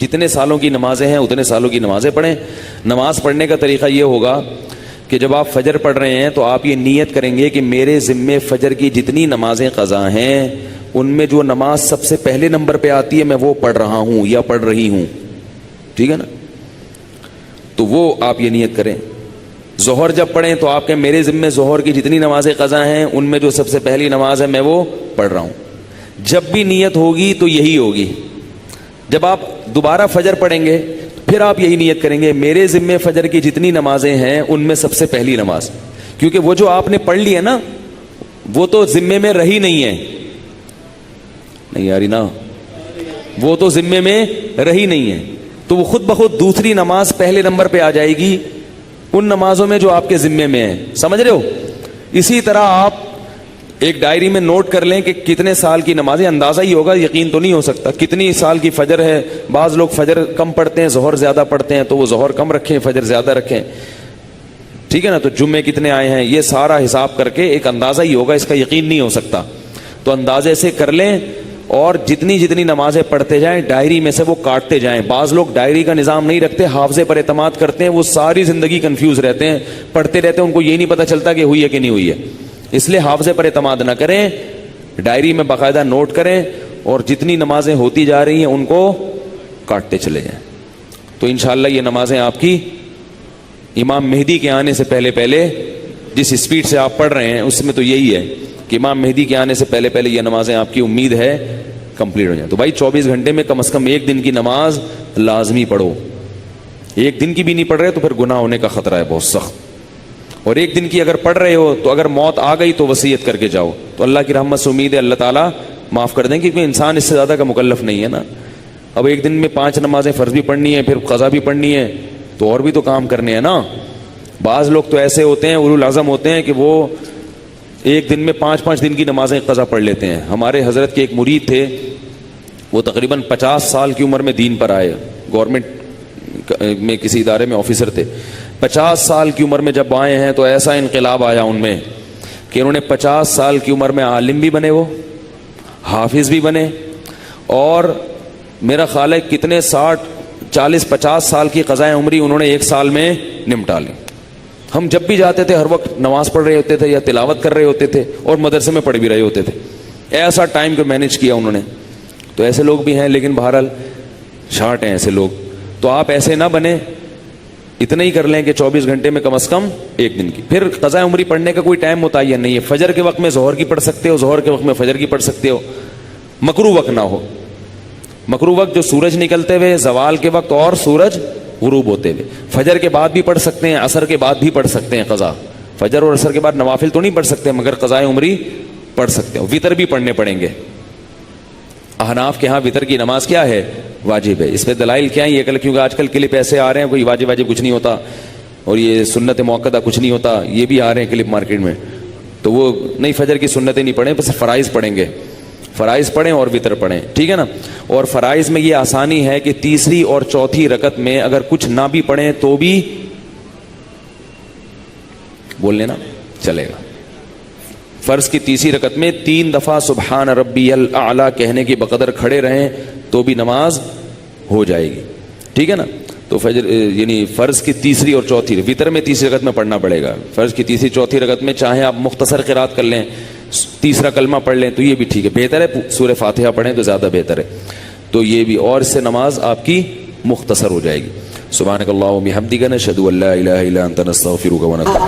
جتنے سالوں کی نمازیں ہیں اتنے سالوں کی نمازیں پڑھیں. نماز پڑھنے کا طریقہ یہ ہوگا کہ جب آپ فجر پڑھ رہے ہیں تو آپ یہ نیت کریں گے کہ میرے ذمے فجر کی جتنی نمازیں قضا ہیں ان میں جو نماز سب سے پہلے نمبر پہ آتی ہے میں وہ پڑھ رہا ہوں یا پڑھ رہی ہوں. ٹھیک ہے نا؟ تو وہ آپ یہ نیت کریں. ظہر جب پڑھیں تو آپ کے میرے ذمے ظہر کی جتنی نمازیں قضا ہیں ان میں جو سب سے پہلی نماز ہے میں وہ پڑھ رہا ہوں. جب بھی نیت ہوگی تو یہی ہوگی. جب آپ دوبارہ فجر پڑھیں گے پھر آپ یہی نیت کریں گے میرے ذمے فجر کی جتنی نمازیں ہیں ان میں سب سے پہلی نماز. کیونکہ وہ جو آپ نے پڑھ لی ہے نا وہ تو ذمے میں رہی نہیں ہے. نہیں یاری نا, وہ تو ذمے میں رہی نہیں ہے, تو وہ خود بخود دوسری نماز پہلے نمبر پہ آ جائے گی ان نمازوں میں جو آپ کے ذمے میں ہیں. سمجھ رہے ہو؟ اسی طرح آپ ایک ڈائری میں نوٹ کر لیں کہ کتنے سال کی نمازیں, اندازہ ہی ہوگا, یقین تو نہیں ہو سکتا, کتنی سال کی فجر ہے. بعض لوگ فجر کم پڑھتے ہیں ظہر زیادہ پڑھتے ہیں تو وہ ظہر کم رکھیں فجر زیادہ رکھیں. ٹھیک ہے نا؟ تو جمعے کتنے آئے ہیں یہ سارا حساب کر کے ایک اندازہ ہی ہوگا, اس کا یقین نہیں ہو سکتا. تو اندازے سے کر لیں اور جتنی جتنی نمازیں پڑھتے جائیں ڈائری میں سے وہ کاٹتے جائیں. بعض لوگ ڈائری کا نظام نہیں رکھتے, حافظے پر اعتماد کرتے ہیں, وہ ساری زندگی کنفیوز رہتے ہیں, پڑھتے رہتے ہیں, ان کو یہ نہیں پتہ چلتا کہ ہوئی ہے کہ نہیں ہوئی ہے. اس لیے حافظے پر اعتماد نہ کریں, ڈائری میں باقاعدہ نوٹ کریں اور جتنی نمازیں ہوتی جا رہی ہیں ان کو کاٹتے چلے جائیں. تو انشاءاللہ یہ نمازیں آپ کی امام مہدی کے آنے سے پہلے پہلے, جس اسپیڈ سے آپ پڑھ رہے ہیں اس میں تو یہی ہے کہ امام مہدی کے آنے سے پہلے پہلے یہ نمازیں آپ کی امید ہے کمپلیٹ ہو جائیں. تو بھائی 24 گھنٹے میں کم از کم ایک دن کی نماز لازمی پڑھو. ایک دن کی بھی نہیں پڑھ رہے تو پھر گناہ ہونے کا خطرہ ہے بہت سخت. اور ایک دن کی اگر پڑھ رہے ہو تو اگر موت آ گئی تو وصیت کر کے جاؤ, تو اللہ کی رحمت سے امید ہے اللہ تعالیٰ معاف کر دیں, کیونکہ انسان اس سے زیادہ کا مکلف نہیں ہے نا. اب ایک دن میں 5 نمازیں فرض بھی پڑھنی ہے, پھر قضا بھی پڑھنی ہے, تو اور بھی تو کام کرنے ہیں نا. بعض لوگ تو ایسے ہوتے ہیں اولو العزم ہوتے ہیں کہ وہ ایک دن میں 5 دن کی نمازیں قضا پڑھ لیتے ہیں. ہمارے حضرت کے ایک مرید تھے, وہ تقریباً 50 سال کی عمر میں دین پر آئے, گورنمنٹ میں کسی ادارے میں آفیسر تھے. 50 سال کی عمر میں جب آئے ہیں تو ایسا انقلاب آیا ان میں کہ انہوں نے 50 سال کی عمر میں عالم بھی بنے, وہ حافظ بھی بنے, اور میرا خیال ہے کتنے 60 40 50 سال کی قضائے عمری انہوں نے ایک سال میں نمٹا لی. ہم جب بھی جاتے تھے ہر وقت نماز پڑھ رہے ہوتے تھے یا تلاوت کر رہے ہوتے تھے اور مدرسے میں پڑھ بھی رہے ہوتے تھے. ایسا ٹائم کو مینیج کیا انہوں نے. تو ایسے لوگ بھی ہیں, لیکن بہرحال شارٹ ہیں ایسے لوگ. تو آپ ایسے نہ بنیں, اتنا ہی کر لیں کہ 24 گھنٹے میں کم از کم ایک دن کی. پھر قضاء عمری پڑھنے کا کوئی ٹائم متعین نہیں ہے. فجر کے وقت میں ظہر کی پڑھ سکتے ہو, ظہر کے وقت میں فجر کی پڑھ سکتے ہو, مکروہ وقت نہ ہو. مکروہ وقت جو سورج نکلتے ہوئے, زوال کے وقت اور سورج غروب ہوتے ہوئے. فجر کے بعد بھی پڑھ سکتے ہیں, عصر کے بعد بھی پڑھ سکتے ہیں قضا. فجر اور عصر کے بعد نوافل تو نہیں پڑھ سکتے مگر قضاء عمری پڑھ سکتے ہو. وطر بھی پڑھنے پڑیں گے. احناف کے ہاں وطر کی نماز کیا ہے؟ واجب ہے. اس پہ دلائل کیا ہے یہ کیونکہ آج کل کلپ ایسے آ رہے ہیں کوئی واجب کچھ نہیں ہوتا اور یہ سنت موقدہ کچھ نہیں ہوتا, یہ بھی آ رہے ہیں کلپ مارکیٹ میں. تو وہ نہیں, فجر کی سنتیں نہیں پڑھیں, بس فرائض پڑھیں گے. فرائض پڑھیں اور وطر پڑھیں, ٹھیک ہے نا. اور فرائض میں یہ آسانی ہے کہ تیسری اور چوتھی رکعت میں اگر کچھ نہ بھی پڑھیں تو بھی بول لینا چلے گا. فرض کی تیسری رکعت میں 3 دفعہ سبحان ربی الاعلی کہنے کی بقدر کھڑے رہیں تو بھی نماز ہو جائے گی, ٹھیک ہے نا. تو فجر یعنی فرض کی تیسری اور چوتھی, وطر میں تیسری رکعت میں پڑھنا پڑے گا. فرض کی تیسری چوتھی رکعت میں چاہے آپ مختصر قرات کر لیں, تیسرا کلمہ پڑھ لیں تو یہ بھی ٹھیک ہے, بہتر ہے. سورہ فاتحہ پڑھیں تو زیادہ بہتر ہے. تو یہ بھی, اور اس سے نماز آپ کی مختصر ہو جائے گی. سبحانک اللہم و بحمدک نشہد ان لا الہ الا انت نستغفرک و نتوب.